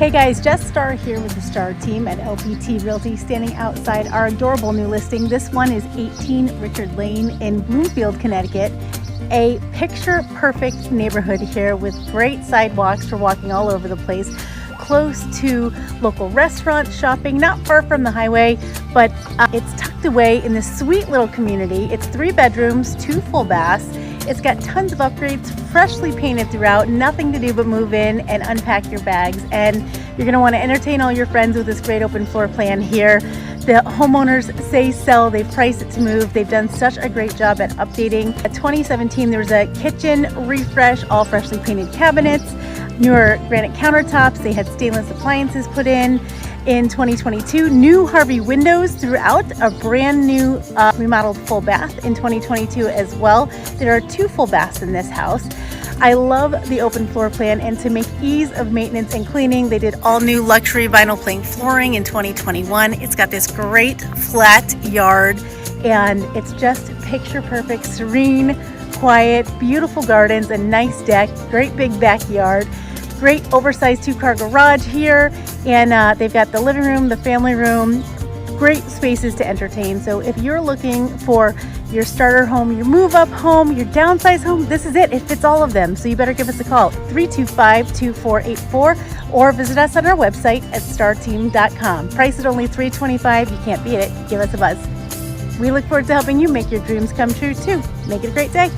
Hey guys, Jess Starr here with the Starr team at LPT Realty, standing outside our adorable new listing. This one is 18 Richard Lane in Bloomfield, Connecticut. A picture perfect neighborhood here with great sidewalks for walking all over the place, close to local restaurants, shopping, not far from the highway, but it's tucked away in this sweet little community. It's 3 bedrooms, 2 full baths. It's got tons of upgrades, freshly painted throughout, nothing to do but move in and unpack your bags. And you're gonna wanna entertain all your friends with this great open floor plan here. The homeowners say sell, they've priced it to move. They've done such a great job at updating. In 2017, there was a kitchen refresh, all freshly painted cabinets, newer granite countertops. They had stainless appliances put in. In 2022, new Harvey windows throughout, a brand new remodeled full bath in 2022 as well. There are 2 full baths in this house. I love the open floor plan, and to make ease of maintenance and cleaning, they did all new luxury vinyl plank flooring in 2021. It's got this great flat yard, and it's just picture perfect, serene, quiet, beautiful gardens, a nice deck, great big backyard. Great oversized 2-car garage here, and they've got the living room, the family room, great spaces to entertain. So if you're looking for your starter home, your move up home, your downsize home, this is it. It fits all of them. So you better give us a call, 325-2484, or visit us on our website at starteam.com. Price at only $325. You can't beat it. Give us a buzz. We look forward to helping you make your dreams come true too. Make it a great day.